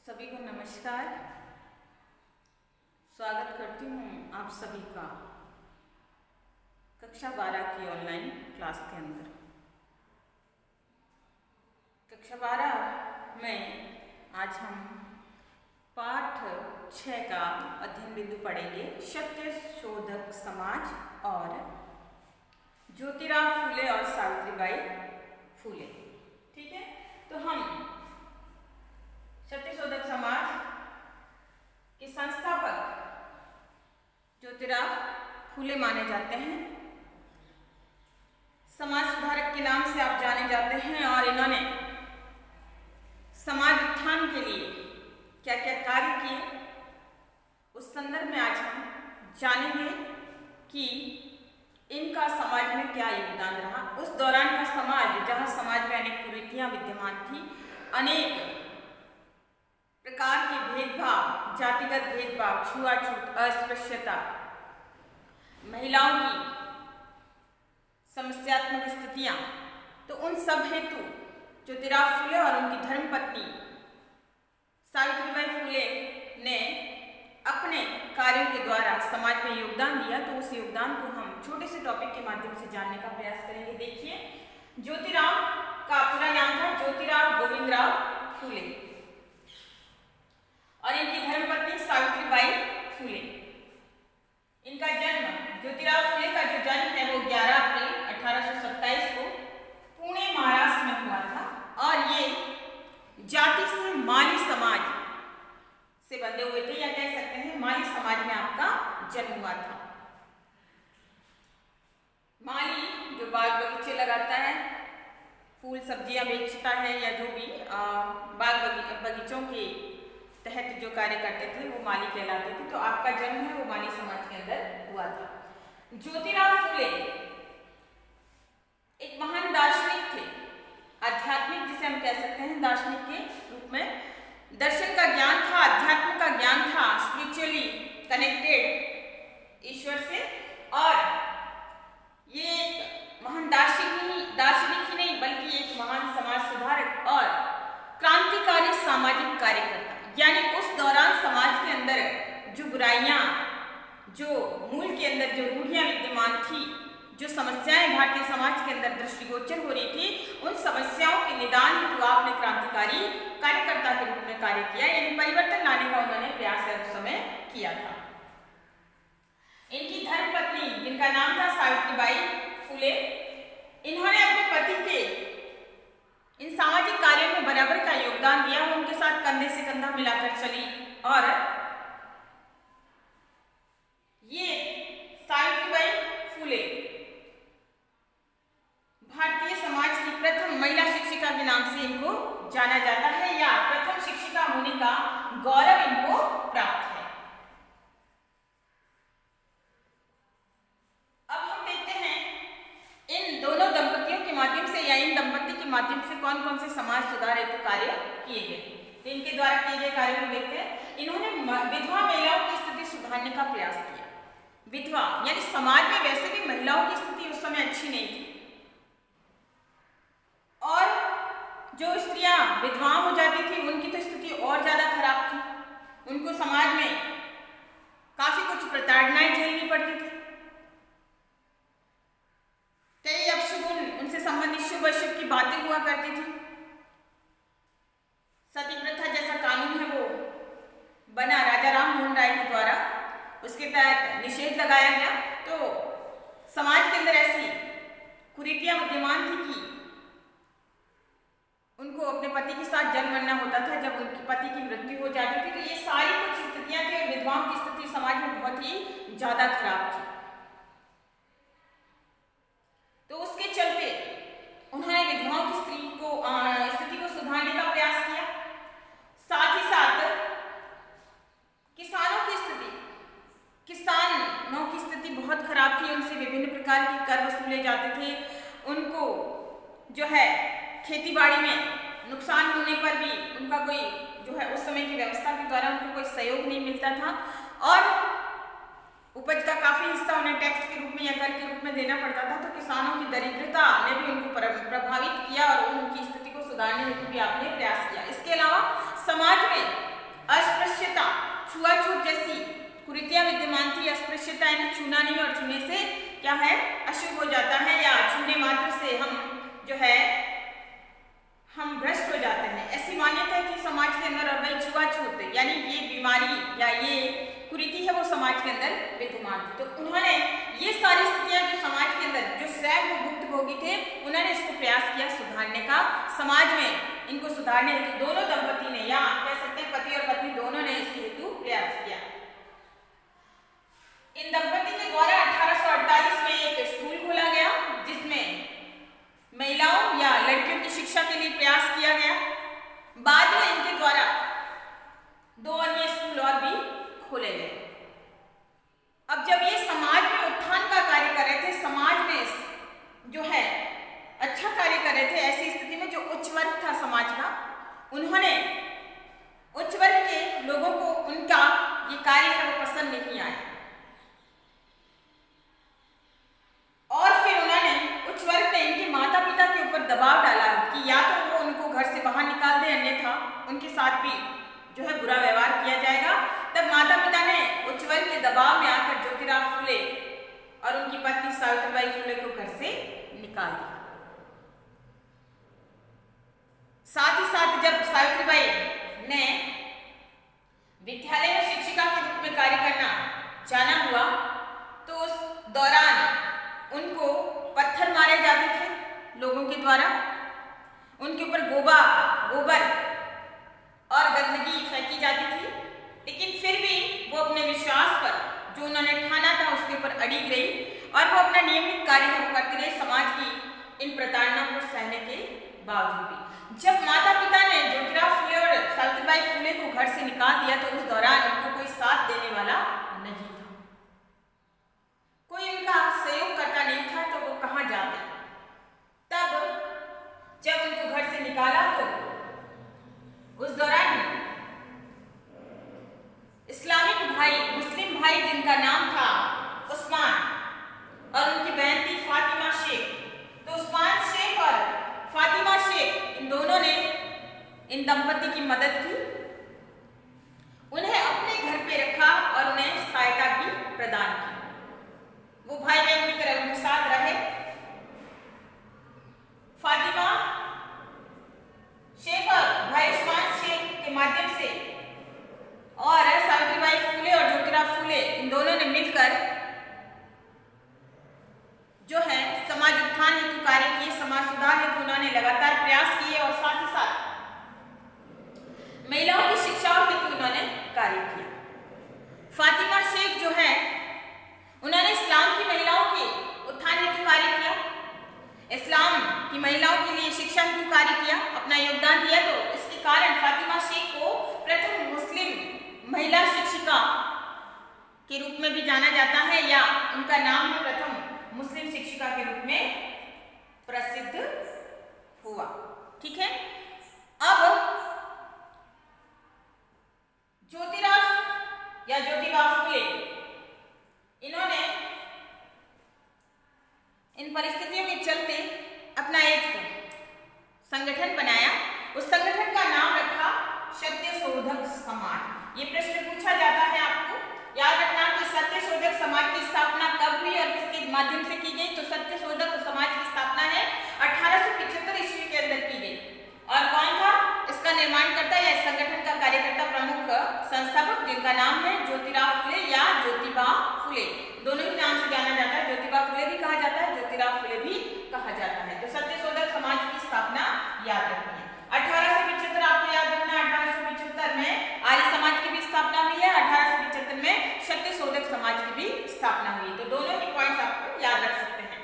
सभी को नमस्कार। स्वागत करती हूँ आप सभी का कक्षा 12 की ऑनलाइन क्लास के अंदर। कक्षा 12 में आज हम पाठ 6 का अध्ययन बिंदु पढ़ेंगे, सत्य शोधक समाज और ज्योतिराव फूले और सावित्रीबाई फूले। ठीक है, तो हम सत्य शोधक समाज के संस्थापक ज्योतिराव फूले माने जाते हैं। समाज सुधारक के नाम से आप जाने जाते हैं और इन्होंने समाज उत्थान के लिए क्या क्या कार्य किए, उस संदर्भ में आज हम जानेंगे कि इनका समाज में क्या योगदान रहा। उस दौरान का समाज, जहां समाज में अनेक कुरीतियां विद्यमान थी, अनेक प्रकार के भेदभाव, जातिगत भेदभाव, छुआछूत, अस्पृश्यता, महिलाओं की समस्यात्मक स्थितियां, तो उन सब हेतु ज्योतिराव फूले और उनकी धर्मपत्नी सावित्रीबाई फूले ने अपने कार्यों के द्वारा समाज में योगदान दिया। तो उस योगदान को हम छोटे से टॉपिक के माध्यम से जानने का प्रयास करेंगे। देखिए, ज्योतिराव का पूरा नाम था ज्योतिराव गोविंदराव फूले और इनकी धर्मपत्नी सावित्रीबाई फूले। इनका जन्म, ज्योतिराव फूले का जो जन्म है वो 11 अप्रैल 1827 को पुणे महाराष्ट्र में हुआ था और ये जाति से माली समाज से बंधे हुए थे, या कह सकते हैं माली समाज में आपका जन्म हुआ था। माली जो बाग बगीचे लगाता है, फूल सब्जियां बेचता है, या जो भी बाग बगीचों के तहत जो कार्य करते थे वो माली कहलाते थे। तो आपका जन्म है वो माली समाज के अंदर हुआ था। ज्योतिराव फूले एक महान दार्शनिक थे, आध्यात्मिक जिसे हम कह सकते हैं दार्शनिक के रूप में। दर्शन का ज्ञान था, अध्यात्म का ज्ञान था, स्पिरिचुअली कनेक्टेड ईश्वर से। और ये एक महान दार्शनिक ही नहीं बल्कि एक महान समाज सुधारक और क्रांतिकारी सामाजिक कार्यकर्ता। यानी उस दौरान समाज के अंदर जो बुराइयां, जो मूल के अंदर जो रूढ़ियां विद्यमान थी, जो समस्याएं भारतीय समाज के अंदर दृष्टिगोचर हो रही थी, उन समस्याओं के निदान हेतु आपने क्रांतिकारी कार्यकर्ता के रूप में कार्य किया, यानी परिवर्तन लाने का उन्होंने प्रयास उस समय किया था। इनकी धर्मपत्नी जिनका नाम था सावित्रीबाई फूले, इन्होंने अपने पति के इन सामाजिक कार्यों में बराबर का योगदान दिया। वो उनके साथ कंधे से कंधा मिलाकर चली और ये सावित्रीबाई फूले भारतीय समाज की प्रथम महिला शिक्षिका के नाम से इनको जाना जाता है, या प्रथम शिक्षिका होने का गौरव इनको प्राप्त है। अब हम देखते हैं इन दोनों दंपतियों के माध्यम से, या इन दंपति के माध्यम से कौन कौन से समाज सुधार हेतु कार्य किए गए। तो इनके द्वारा किए गए कार्यों को देखते हैं। इन्होंने विधवा महिलाओं की स्थिति सुधारने का प्रयास किया। विधवा यानी समाज में वैसे भी महिलाओं की स्थिति उस समय अच्छी नहीं थी, और जो स्त्रियां विधवा हो जाती थी उनकी तो स्थिति और ज्यादा खराब थी। उनको समाज में काफी कुछ प्रताड़नाएं झेलनी पड़ती थी। कई अपशगुन, उनसे संबंधित शुभ अशुभ की बातें हुआ करती थी। सती प्रथा जैसा कानून है वो बना राजा राम मोहन राय के द्वारा, उसके तहत निषेध लगाया गया। तो समाज के अंदर ऐसी कुरीतियां विद्यमान थी कि उनको अपने पति के साथ जन्म मरना होता था जब उनके पति की मृत्यु हो जाती थी। तो ये सारी कुछ स्थितियां थी, विधवाओं की स्थिति समाज में बहुत ही ज्यादा खराब थी। तो उसके चलते उन्होंने विधवाओं की स्थिति को सुधारने का प्रयास किया। साथ ही साथ किसानों की स्थिति बहुत खराब थी। उनसे विभिन्न प्रकार के कर वसूले जाते थे। उनको जो है खेती बाड़ी में नुकसान होने पर भी उनका कोई जो है उस समय की व्यवस्था के द्वारा उनको कोई सहयोग नहीं मिलता था, और उपज का काफी हिस्सा उन्हें टैक्स के रूप में या कर के रूप में देना पड़ता था। तो किसानों की दरिद्रता ने भी उनको प्रभावित किया और उनकी स्थिति को सुधारने हेतु भी आपने प्रयास किया। इसके अलावा समाज में अशुचिता यानी छूना नहीं, और छूने से क्या है, अशुभ हो जाता है, या छूने मात्र से हम जो है हम भ्रष्ट हो जाते हैं। ऐसी मान्यता है कि समाज के अंदर, और वही छुआछूत यानी ये बीमारी या ये कुरीति है वो समाज के अंदर विद्यमान थी। तो उन्होंने ये सारी स्थितियां जो समाज के अंदर जो स्वयं वो भुक्तभोगी थे, उन्होंने इसको प्रयास किया सुधारने का। समाज में इनको सुधारने हेतु दोनों दंपति ने, या आप कह सकते हैं पति और पत्नी दोनों ने इसके हेतु प्रयास किया। इन दंपति के द्वारा 1848 में एक स्कूल खोला गया, जिसमें महिलाओं या लड़कियों की शिक्षा के लिए प्रयास किया गया। बाद में इनके द्वारा 2 अन्य स्कूल और भी खोले गए। अब जब ये समाज में उत्थान का कार्य कर रहे थे, समाज में जो है अच्छा कार्य कर रहे थे, ऐसी स्थिति में जो उच्च वर्ग था समाज का, उन्होंने उच्च वर्ग के लोगों को उनका ये कार्य है वो पसंद नहीं आया, और फिर उन्होंने उच्च वर्ग ने इनके माता पिता के ऊपर दबाव डाला कि या तो वो उनको घर से बाहर निकाल दे, अन्यथा उनके साथ भी जो है बुरा व्यवहार किया जाएगा। तब माता पिता ने उच्च वर्ग के दबाव में आकर ज्योतिराव फुले और उनकी पत्नी सावित्रीबाई फुले को घर से निकाल दिया। साथ ही साथ जब सावित्रीबाई ने विद्यालय में शिक्षिका के रूप में कार्य करना जाना हुआ, तो उस दौरान उनको पत्थर मारे जाते थे लोगों के द्वारा, उनके ऊपर गोबर और गंदगी फेंकी जाती थी, लेकिन फिर भी वो अपने विश्वास पर जो उन्होंने ठाना था उसके ऊपर अड़ी रही, और वो अपना नियमित कार्य करते रहे समाज की इन प्रताड़ना को सहने के बावजूद भी। जब माता पिता ने ज्योतिराव फुले और सावित्रीबाई फुले को घर से निकाल दिया, तो उस दौरान उनको कोई साथ देने वाला नहीं था, कोई उनका सहयोग करता नहीं था, तो वो कहाँ जाते। तब जब उनको घर से निकाला, तो उस दौरान इस्लामिक भाई, मुस्लिम भाई जिनका नाम था उस्मान, और उनकी बहन थी फातिमा शेख, तो उस्मान शेख और फातिमा शेख इन दोनों ने इन दंपति की मदद की, उन्हें अपने घर पे रखा और उन्हें सहायता भी प्रदान की। वो भाई बहन की तरह उनके साथ रहे। फातिमा शेख और भाई उस्मान शेख के माध्यम से और सावित्रीबाई फुले और ज्योतिराव फुले इन दोनों ने मिलकर जो है समाज उत्थान हेतु कार्य किए, समाज सुधार हेतु उन्होंने लगातार प्रयास किए, और साथ ही साथ महिलाओं की शिक्षा हेतु उन्होंने कार्य किया। फातिमा शेख जो है उन्होंने इस्लाम की महिलाओं के उत्थान हेतु कार्य किया, इस्लाम की महिलाओं के लिए शिक्षा हेतु कार्य किया, अपना योगदान दिया। तो इसके कारण फातिमा शेख को प्रथम मुस्लिम महिला शिक्षिका के रूप में भी जाना जाता है, या उनका नाम है प्रथम मुस्लिम शिक्षिका के रूप में प्रसिद्ध हुआ। ठीक है, अब ज्योतिराव या ज्योतिबा फुले इन्होंने इन परिस्थितियों के चलते अपना एक संगठन बनाया। उस संगठन का नाम रखा सत्यशोधक समाज। ये प्रश्न पूछा जाता है, आपको याद रखना कि सत्यशोधक समाज की स्थापना कब हुई और किसके माध्यम से की गई। तो सत्यशोधक समाज की स्थापना है 1875 ईस्वी के अंदर की गई। और कौन था इसका निर्माणकर्ता या संगठन का कार्यकर्ता, प्रमुख संस्थापक, जिनका नाम है ज्योतिराव फुले या ज्योतिबा फुले। दोनों ही नाम से जाना जाता है, ज्योतिबा फुले भी कहा जाता है, ज्योतिराव फुले भी कहा जाता है। तो सत्यशोधक समाज की स्थापना याद रखनी है। 1875 आपको याद रखना है, 1875 में आर्य समाज की भी स्थापना हुई है, 1875 में सत्यशोधक समाज की भी स्थापना हुई। तो दोनों ही पॉइंट्स आपको याद रख सकते हैं।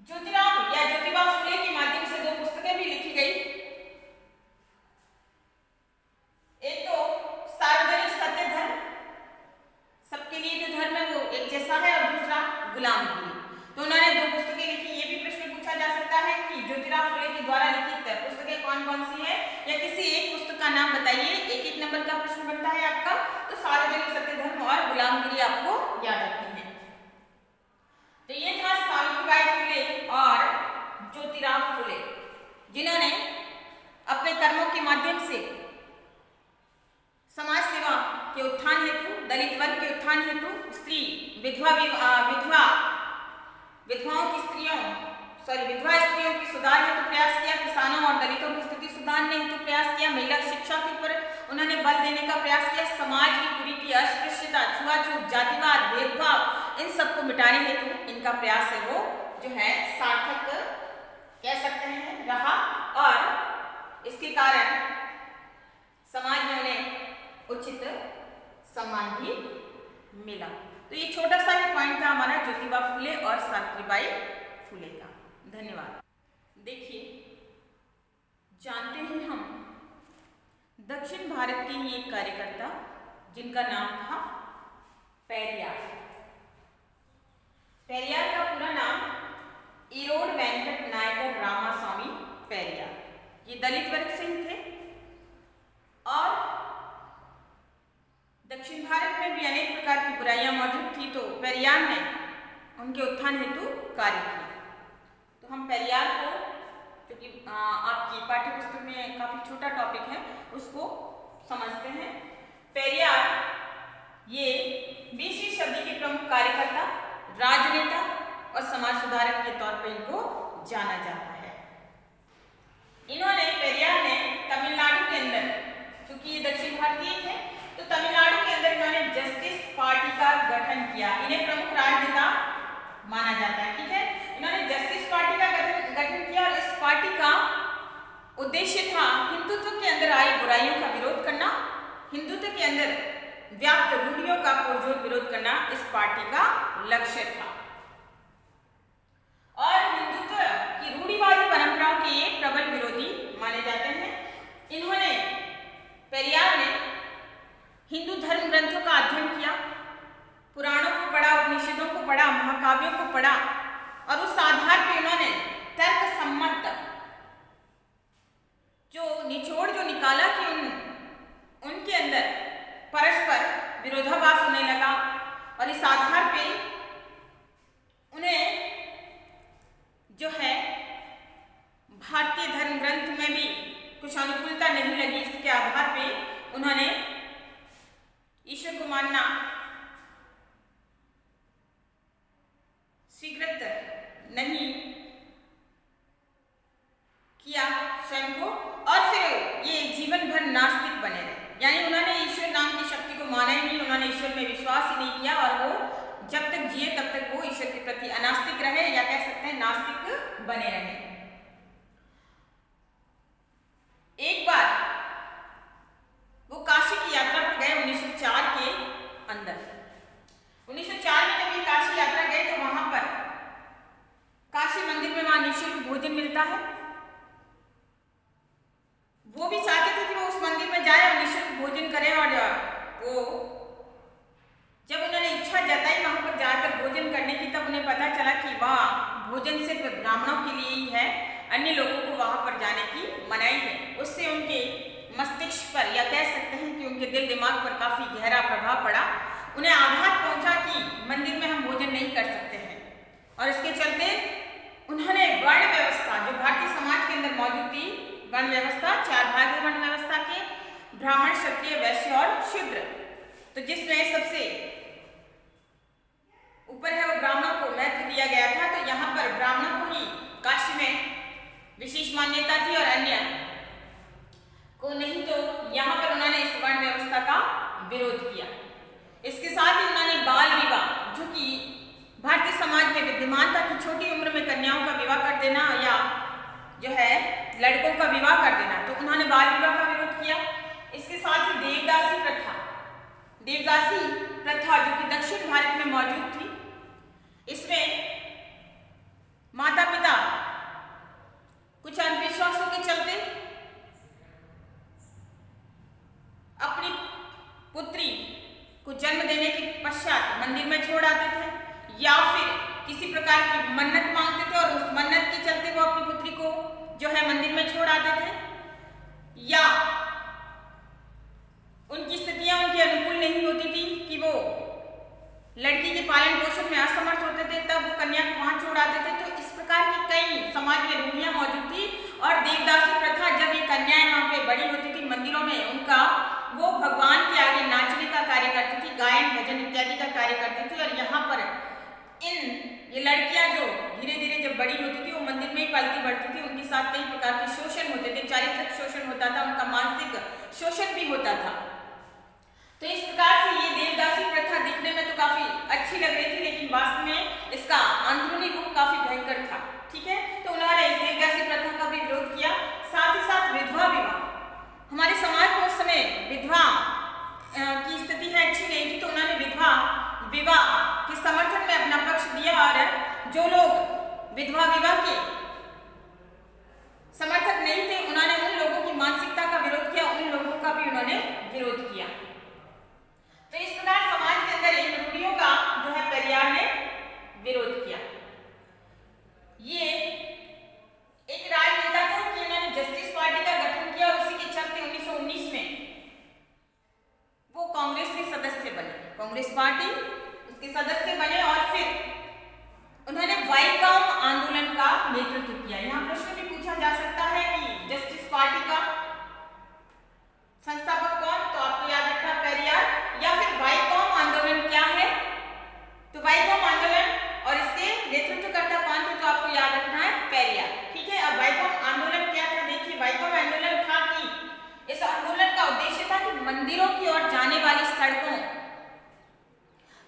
ज्योतिराव या ज्योतिबा फुले के माध्यम से 2 पुस्तकें भी लिखी गई। एक तो सार्वजनिक सत्य धर्म, सबके लिए जो धर्म है वो एक जैसा है, और दूसरा गुलामगिरी। तो उन्होंने 2 पुस्तकें लिखी। ये भी प्रश्न पूछा जा सकता है कि ज्योतिराव फुले के द्वारा लिखित पुस्तकें कौन कौन सी हैं, या किसी एक पुस्तक का नाम बताइए। 1-1 नंबर का प्रश्न बनता है आपका। तो सार्वजनिक सत्य धर्म और गुलामगिरी आपको याद रखनी है। तो ये था सावित्रीबाई फुले और ज्योतिराव फुले, जिन्होंने अपने कर्मों के माध्यम से समाज सेवा के उत्थान हेतु, दलित वर्ग के उत्थान हेतु, स्त्री विधवा स्त्रियों की सुधार हेतु प्रयास किया, किसानों और दलितों की स्थिति सुधारने हेतु प्रयास किया, महिला शिक्षा के ऊपर उन्होंने बल देने का प्रयास किया, समाज की पूरी की अस्पृश्यता, छुआछूत, जातिवाद, भेदभाव इन सबको मिटाने हेतु इनका प्रयास है वो जो है सार्थक कह सकते हैं रहा, और इसके कारण समाज में उन्हें उचित सम्मान भी मिला। तो ये छोटा सा ही पॉइंट था हमारा ज्योतिबा फुले और सावित्रीबाई फुले का। धन्यवाद। देखिए, जानते हैं हम दक्षिण भारत के ही एक कार्यकर्ता जिनका नाम था पेरियार। पेरियार का पूरा नाम ईरोड वेंकट नायकर रामास्वामी पेरियार। ये दलित वर्ग से ही थे और दक्षिण भारत में भी अनेक प्रकार की बुराइयां मौजूद थी, तो पेरियार ने उनके उत्थान हेतु कार्य किया। तो हम पेरियार को, जो कि आपकी पाठ्य पुस्तक में काफी छोटा टॉपिक है, उसको समझते हैं। पेरियार ये 20वीं सदी के प्रमुख कार्यकर्ता, राजनेता और समाज सुधारक के तौर पर इनको जाना जाता है। इन्होंने, पेरियार ने तमिलनाडु के अंदर, चूंकि ये दक्षिण भारतीय थे, तो तमिलनाडु के अंदर इन्होंने जस्टिस पार्टी का गठन किया। इन्हें प्रमुख राजनेता माना जाता है। ठीक है, इन्होंने जस्टिस पार्टी का गठन किया और इस पार्टी का उद्देश्य था हिंदुत्व के अंदर आई बुराइयों का विरोध करना, हिंदुत्व के अंदर व्याप्त रूढ़ियों का पुरजोर विरोध करना इस पार्टी का लक्ष्य था। और हिंदुत्व की रूढ़िवादी परंपराओं के ये प्रबल विरोधी माने जाते हैं। इन्होंने, पेरियार ने हिंदू धर्म ग्रंथों का अध्ययन किया, पुराणों को पढ़ा, उपनिषदों को पढ़ा, महाकाव्यों को पढ़ा और उस आधार पर इन्होंने तर्क सम्मत जो निचोड़ जो निकाला कि उनके अंदर परस्पर विरोधाभास होने लगा और इस आधार पे उन्हें जो है भारतीय धर्म ग्रंथ में भी कुछ अनुकूलता नहीं लगी। इसके आधार पे उन्होंने ईश्वर को मानना स्वीकृत नहीं किया स्वयं को, और फिर ये जीवन भर नास्तिक बने रहे। यानी उन्होंने ईश्वर नाम की शक्ति को माना ही नहीं, उन्होंने ईश्वर में विश्वास ही नहीं किया और वो जब तक जिए तब तक वो ईश्वर के प्रति अनास्तिक रहे, या कह सकते हैं नास्तिक बने रहे। एक बार वो काशी की यात्रा पर गए 1904 के अंदर। 1904 में जब ये काशी यात्रा गए तो वहां पर काशी मंदिर में वहां निःशुल्क भोजन मिलता है। वो भी चाहते थे कि वो उस मंदिर में जाए और निःशुल्क भोजन करें, और वो जब उन्होंने इच्छा जताई वहां पर जाकर भोजन करने की, तब उन्हें पता चला कि वहाँ भोजन सिर्फ ब्राह्मणों के लिए ही है, अन्य लोगों को वहां पर जाने की मनाही है। उससे उनके मस्तिष्क पर, या कह सकते हैं कि उनके दिल दिमाग पर काफी गहरा प्रभाव पड़ा। उन्हें आघात पहुंचा कि मंदिर में हम भोजन नहीं कर सकते हैं, और इसके चलते उन्होंने वर्ण व्यवस्था जो भारतीय समाज के अंदर मौजूद थी, वर्ण व्यवस्था 4 भाग है वर्ण व्यवस्था के, ब्राह्मण, क्षत्रिय, वैश्य और शूद्र। तो जिसमें सबसे ऊपर है वो ब्राह्मणों को महत्व दिया गया था। तो यहाँ पर ब्राह्मणों को ही काशी में विशेष मान्यता थी और अन्य को नहीं। तो यहाँ पर उन्होंने इस वर्ण व्यवस्था का विरोध किया। इसके साथ ही उन्होंने बाल विवाह, जो कि भारतीय समाज में विद्यमान था कि छोटी उम्र में कन्याओं का विवाह कर देना या जो है लड़कों का विवाह कर देना, तो उन्होंने बाल विवाह का विरोध किया। इसके साथ ही देवदासी प्रथा, जो कि दक्षिण भारत में मौजूद थी, इसमें माता पिता कुछ अंधविश्वासों के चलते अपनी पुत्री को जन्म देने के पश्चात मंदिर में छोड़ आते थे, या फिर किसी प्रकार की मन्नत मांगते थे और उस मन्नत के चलते वो अपनी पुत्री को जो है मंदिर में छोड़ आते थे, या उनकी स्थितियां उनके अनुकूल नहीं होती थी कि वो लड़की के पालन पोषण में असमर्थ होते थे, तब वो कन्या को वहां छोड़ आते थे। तो इस प्रकार की कई समाज में रूढ़ियां मौजूद थी। और देवदासी प्रथा, जब ये कन्याएं वहां पे बड़ी होती थी मंदिरों में, उनका वो भगवान के आगे नाचने का कार्य करती थी, गायन भजन इत्यादि का कार्य करती थी। और यहाँ पर ये लड़कियां जो धीरे धीरे जब बड़ी होती थी वो मंदिर में ही पलती बढ़ती थी, उनके साथ कई प्रकार के शोषण होते थे, चारित्रिक शोषण होता था, उनका मानसिक शोषण भी होता था। तो इस प्रकार से ये देवदासी प्रथा दिखने में तो काफी अच्छी लग रही थी, लेकिन वास्तव में इसका अंदरूनी रूप काफी भयंकर था। ठीक है, तो उन्होंने इस देवदासी प्रथा का भी विरोध किया। साथ ही साथ विधवा विवाह, हमारे समाज में उस समय विधवा की स्थिति है अच्छी नहीं थी, तो उन्होंने विधवा विवाह के समर्थन में अपना पक्ष दिया। और जो लोग विधवा विवाह के समर्थक नहीं थे, उन्होंने उन लोगों की मानसिकता का विरोध किया, उन लोगों का भी उन्होंने विरोध किया। तो इस प्रकार समाज के अंदर इन रूढ़ियों का जो है पेरियार ने विरोध किया। ये एक राजनेता था कि उन्होंने जस्टिस पार्टी का गठन किया और उसी के चलते 1919 में वो कांग्रेस के सदस्य बने, कांग्रेस पार्टी उसके सदस्य बने। और फिर उन्होंने वाइकम आंदोलन का नेतृत्व किया। यहाँ प्रश्न भी पूछा जा सकता है कि जस्टिस पार्टी का संस्थापक कौन, तो आपको याद रखना पेरियार, या फिर वाइकम आंदोलन क्या है, तो वाइकम आंदोलन और इसके नेतृत्वकर्ता कौन थे, तो आपको याद रखना है पेरियार। ठीक है, अब वाइकम आंदोलन क्या था, देखिए वाइकम आंदोलन था कि इस आंदोलन का उद्देश्य था कि मंदिरों की ओर जाने वाली सड़कों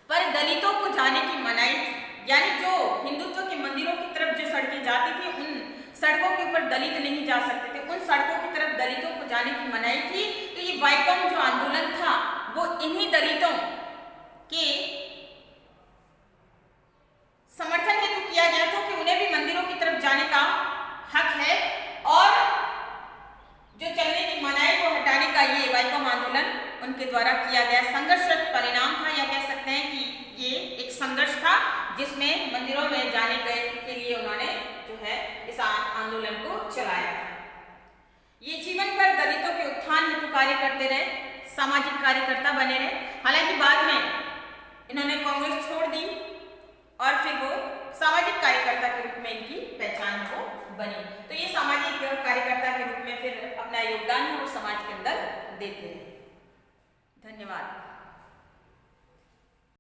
पर दलितों को जाने की मनाही थी, यानी जो हिंदुत्व के मंदिरों की तरफ जो सड़कें जाती थी उन सड़कों के ऊपर दलित नहीं जा सकते थे, उन सड़कों की तरफ दलितों को जाने की मनाही थी। तो ये वाइकम जो आंदोलन था वो इन्हीं दलितों के समर्थन हेतु किया गया था कि उन्हें भी मंदिरों की तरफ जाने का हक है, और जो चलने की मनाही को हटाने का ये वाइकम आंदोलन उनके द्वारा किया गया संघर्षरत परिणाम था, या कह सकते हैं कि ये एक संघर्ष था जिसमें मंदिरों में जाने के लिए उन्होंने जो है इस आंदोलन को चलाया था। ये जीवन भर दलितों के उत्थान हेतु कार्य करते रहे, सामाजिक कार्यकर्ता बने रहे। हालांकि बाद में इन्होंने कांग्रेस छोड़ दी और फिर वो सामाजिक कार्यकर्ता के रूप में इनकी पहचान वो बनी। तो ये सामाजिक कार्यकर्ता के रूप में फिर अपना योगदान है वो समाज के अंदर देते हैं। धन्यवाद।